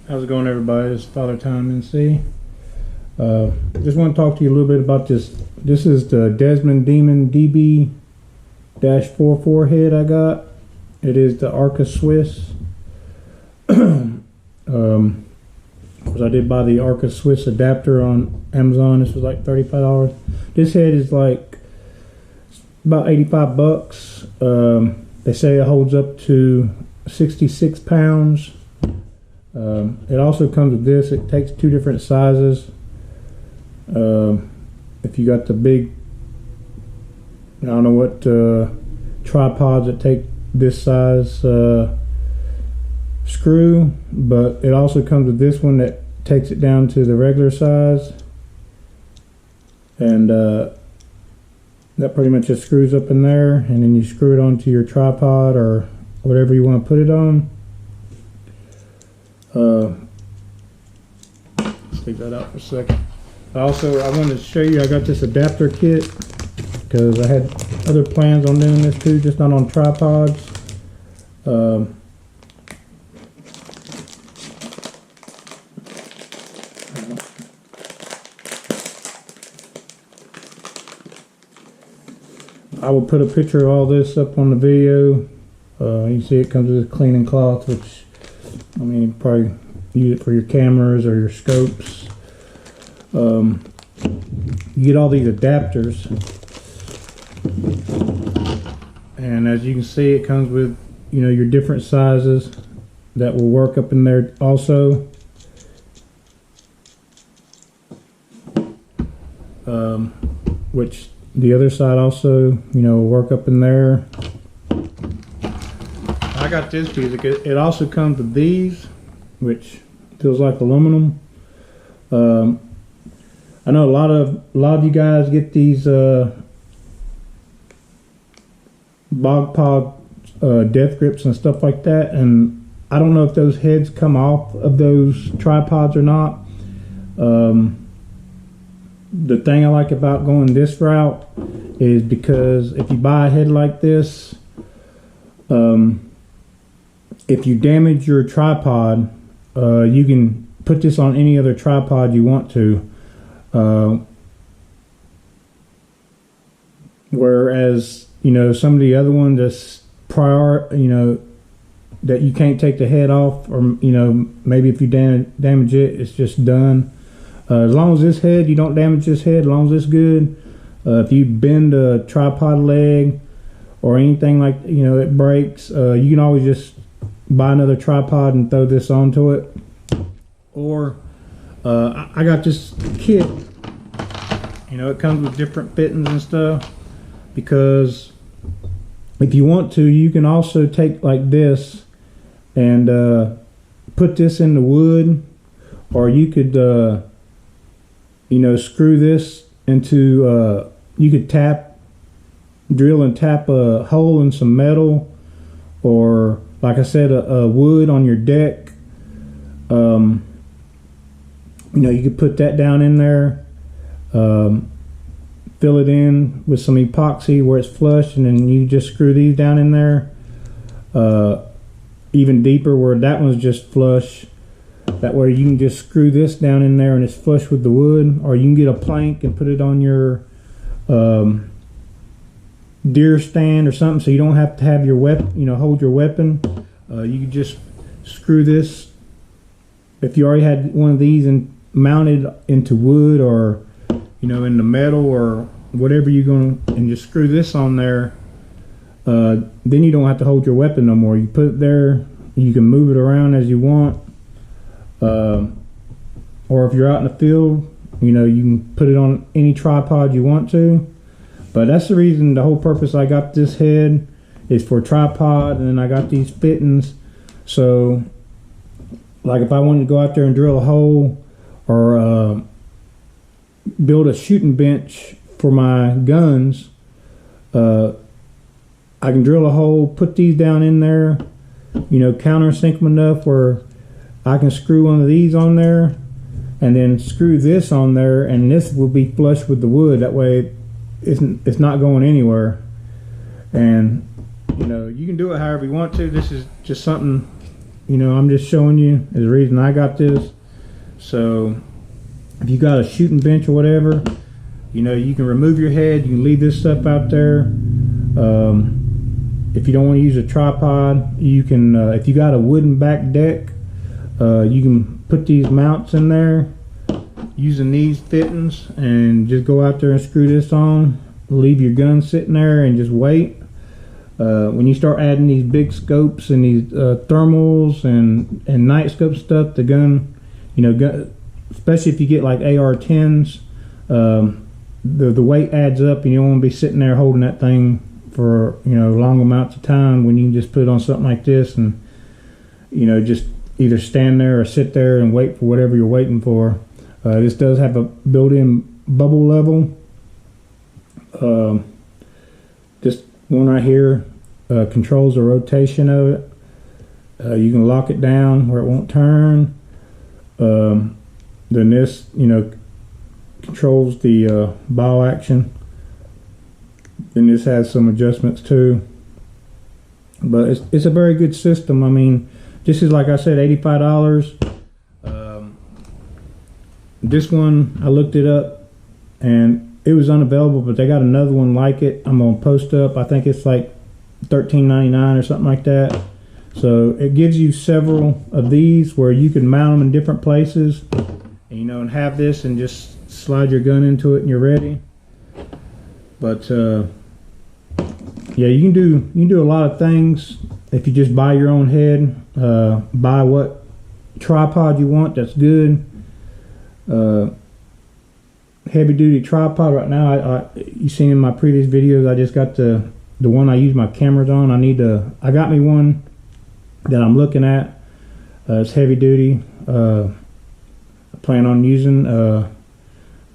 How's it going, everybody? It's fathertimenc. Just want to talk to you a little bit about this. This is the Desmond Demon DB-44 head I got. It is the Arca Swiss. I did buy the Arca Swiss adapter on Amazon. This was like $35. This head is like about 85 bucks. They say it holds up to 66 pounds. It also comes with this. It takes two different sizes. If you got the big, I don't know what tripods that take this size screw, but it also comes with this one that takes it down to the regular size, and that pretty much just screws up in there, and then you screw it onto your tripod or whatever you want to put it on. Let's take that out for a second. Also, I wanted to show you, I got this adapter kit because I had other plans on doing this too, just not on tripods. I will put a picture of all this up on the video. You see it comes with a cleaning cloth, which, I mean, you probably use it for your cameras or your scopes. You get all these adapters, and as you can see, it comes with, you know, your different sizes that will work up in there also. Which the other side also, you know, will work up in there. I got this piece. It also comes with these, which feels like aluminum. I know a lot of you guys get these bog pod death grips and stuff like that, and I don't know if those heads come off of those tripods or not. The thing I like about going this route is because if you buy a head like this, if you damage your tripod, you can put this on any other tripod you want to. Whereas, you know, some of the other ones that's prior, you know, that you can't take the head off, or, you know, maybe if you damage it, it's just done. As long as this head, you don't damage this head, as long as it's good. If you bend a tripod leg or anything, like, you know, it breaks, you can always just buy another tripod and throw this onto it. Or I got this kit, you know, it comes with different fittings and stuff, because if you want to, you can also take like this and put this in the wood, or you could you know, screw this into you could drill and tap a hole in some metal, or like I said, a wood on your deck. You know, you could put that down in there, fill it in with some epoxy where it's flush, and then you just screw these down in there, even deeper where that one's just flush. That way you can just screw this down in there and it's flush with the wood. Or you can get a plank and put it on your deer stand or something, so you don't have to have your weapon, you know, hold your weapon. You can just screw this, if you already had one of these and mounted into wood, or, you know, in the metal or whatever you're going to, and just screw this on there. Then you don't have to hold your weapon no more. You put it there, you can move it around as you want. Or if you're out in the field, you know, you can put it on any tripod you want to. But that's the reason, the whole purpose I got this head is for tripod, and then I got these fittings. So, like if I wanted to go out there and drill a hole, or build a shooting bench for my guns, I can drill a hole, put these down in there, you know, countersink them enough where I can screw one of these on there, and then screw this on there, and this will be flush with the wood. That way it's not going anywhere. And, you know, you can do it however you want to. This is just something you know, I'm just showing you is the reason I got this. So if you got a shooting bench or whatever, you know, you can remove your head, you can leave this stuff out there. If you don't want to use a tripod, you can, if you got a wooden back deck, you can put these mounts in there using these fittings and just go out there and screw this on, leave your gun sitting there and just wait. When you start adding these big scopes and these thermals and night scope stuff, the gun, you know, especially if you get like AR-10s, the weight adds up, and you don't want to be sitting there holding that thing for, you know, long amounts of time when you can just put it on something like this and, you know, just either stand there or sit there and wait for whatever you're waiting for. This does have a built-in bubble level. This one right here controls the rotation of it. You can lock it down where it won't turn. Then this, you know, controls the ball action. Then this has some adjustments too. But it's a very good system. I mean, this is, like I said, $85. This one, I looked it up and it was unavailable, but they got another one like it. I'm gonna post up. I think it's like $13.99 or something like that. So it gives you several of these where you can mount them in different places, and, you know, and have this and just slide your gun into it and you're ready. But yeah, you can do a lot of things if you just buy your own head. Buy what tripod you want. That's good. Heavy duty tripod right now. You seen in my previous videos, I just got the one I use my cameras on. I got me one that I'm looking at. It's heavy duty. I plan on using.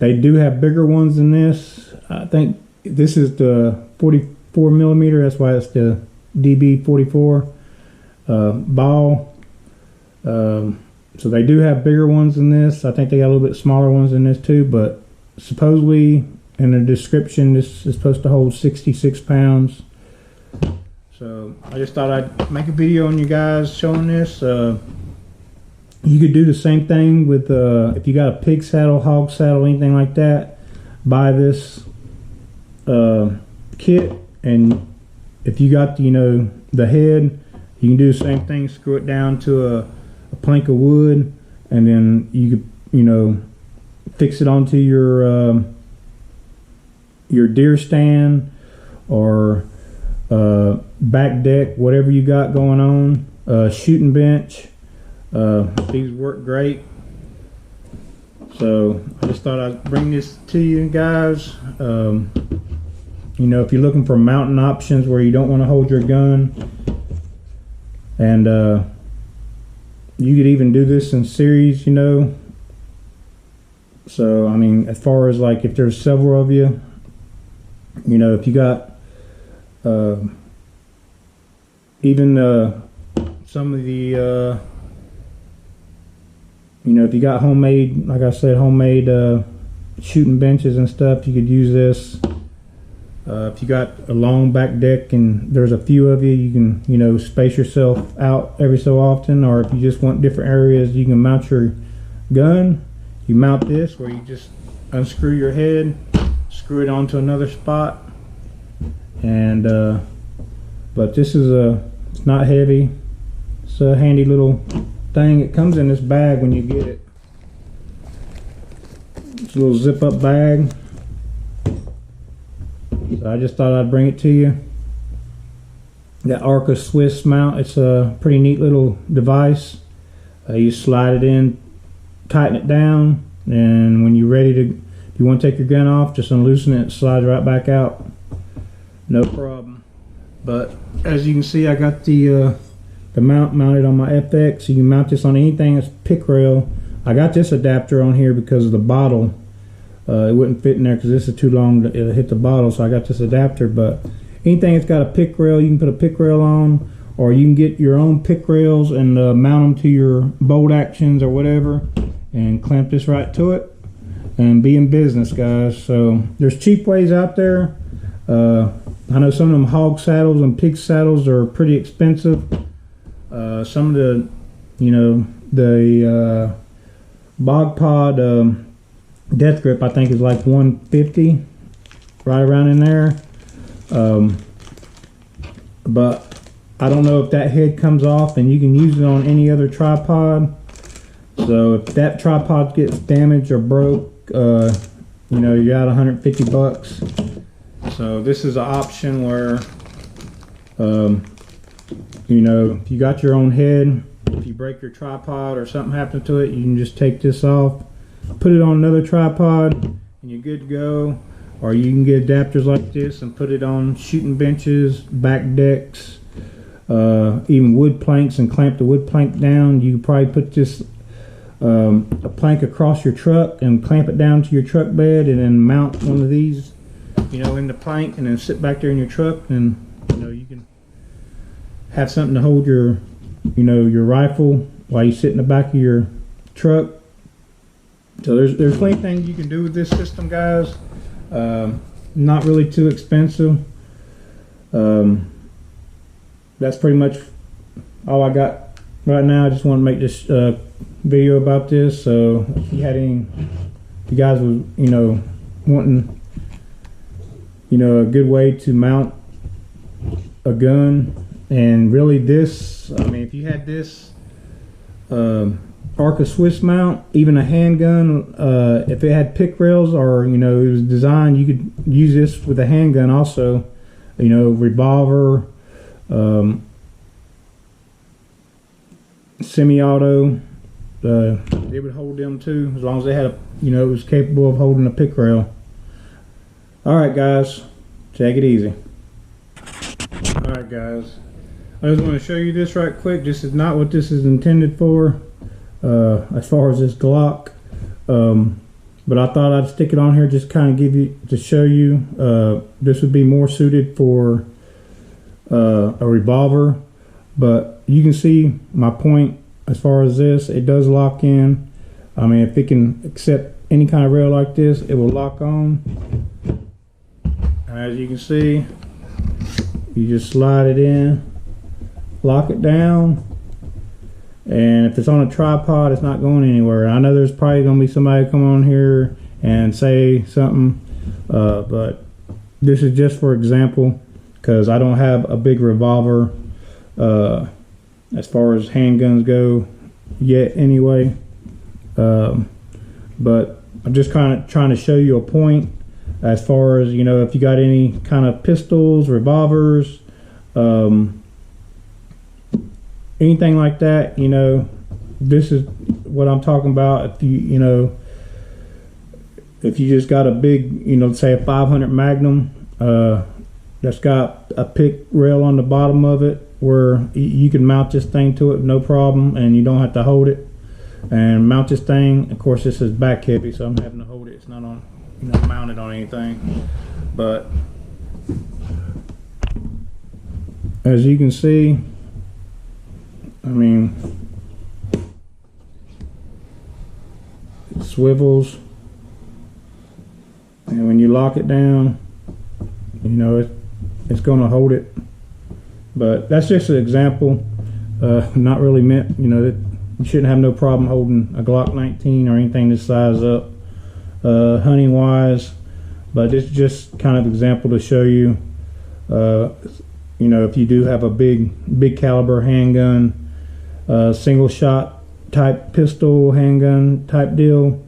They do have bigger ones than this. I think this is the 44 millimeter. That's why it's the DB-44 ball. So they do have bigger ones than this. I think they got a little bit smaller ones than this too, but supposedly in the description this is supposed to hold 66 pounds. So I just thought I'd make a video on you guys showing this. You could do the same thing with if you got a pig saddle, hog saddle, anything like that. Buy this kit, and if you got, you know, the head, you can do the same thing. Screw it down to a plank of wood, and then you could, you know, fix it onto your deer stand or back deck, whatever you got going on. Shooting bench. These work great. So I just thought I'd bring this to you guys. You know, if you're looking for mounting options where you don't want to hold your gun, and you could even do this in series, you know. So I mean, as far as like if there's several of you, you know, if you got even some of the you know, if you got homemade, like I said, homemade shooting benches and stuff, you could use this. If you got a long back deck and there's a few of you, you can, you know, space yourself out every so often. Or if you just want different areas, you can mount your gun. You mount this where you just unscrew your head, screw it onto another spot, and but this is it's not heavy. It's a handy little thing. It comes in this bag when you get it. It's a little zip up bag. So I just thought I'd bring it to you. That Arca Swiss mount, it's a pretty neat little device. You slide it in, tighten it down, and when you're ready to, if you want to take your gun off, just unloosen it, slides right back out. No problem. But as you can see, I got the mount mounted on my FX. You can mount this on anything that's pick rail. I got this adapter on here because of the bottle. It wouldn't fit in there because this is too long to hit the bottle, so I got this adapter. But anything that's got a pick rail, you can put a pick rail on, or you can get your own pick rails and mount them to your bolt actions or whatever, and clamp this right to it and be in business, guys. So there's cheap ways out there. I know some of them hog saddles and pig saddles are pretty expensive. Some of the you know, the bog pod death grip I think is like 150, right around in there. But I don't know if that head comes off, and you can use it on any other tripod. So if that tripod gets damaged or broke, you know, you're out 150 bucks. So this is an option where, you know, if you got your own head, if you break your tripod or something happened to it, you can just take this off, put it on another tripod, and you're good to go. Or you can get adapters like this and put it on shooting benches, back decks, even wood planks, and clamp the wood plank down. You can probably put this a plank across your truck and clamp it down to your truck bed, and then mount one of these, you know, in the plank, and then sit back there in your truck, and you know, you can have something to hold your, you know, your rifle while you sit in the back of your truck. So there's plenty of things you can do with this system, guys. Not really too expensive. That's pretty much all I got right now. I just want to make this video about this. So if you had any, if you guys was, you know, wanting, you know, a good way to mount a gun, and really this, I mean, if you had this Arca Swiss mount, even a handgun, if it had pick rails, or you know, it was designed, you could use this with a handgun also. You know, revolver, semi-auto, they would hold them too, as long as they had a, you know, it was capable of holding a pick rail. All right, guys, take it easy. All right, guys, I just want to show you this right quick. This is not what this is intended for. As far as this Glock, but I thought I'd stick it on here, just kind of give you, to show you, this would be more suited for a revolver, but you can see my point as far as this. It does lock in. I mean, if it can accept any kind of rail like this, it will lock on. And as you can see, you just slide it in, lock it down. And if it's on a tripod, it's not going anywhere. I know there's probably going to be somebody come on here and say something, but this is just for example, because I don't have a big revolver as far as handguns go yet anyway. But I'm just kind of trying to show you a point as far as, you know, if you got any kind of pistols, revolvers, anything like that, you know, this is what I'm talking about. If you know, if you just got a big, you know, say a 500 Magnum that's got a pick rail on the bottom of it, where you can mount this thing to it no problem, and you don't have to hold it and mount this thing. Of course, this is back heavy, so I'm having to hold it. It's not on, you know, mounted on anything. But as you can see, I mean, it swivels, and when you lock it down, you know, it's going to hold it. But that's just an example, not really meant, you know, that you shouldn't have no problem holding a Glock 19 or anything this size up, hunting wise. But it's just kind of example to show you, you know, if you do have a big caliber handgun, single shot type pistol, handgun type deal,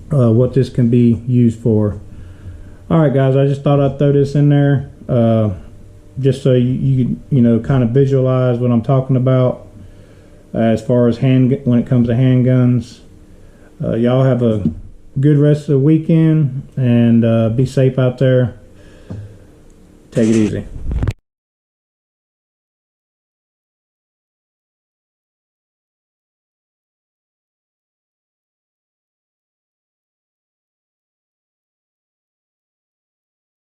what this can be used for. Alright, guys, I just thought I'd throw this in there, just so you know, kind of visualize what I'm talking about as far as when it comes to handguns. Y'all have a good rest of the weekend, and be safe out there. Take it easy.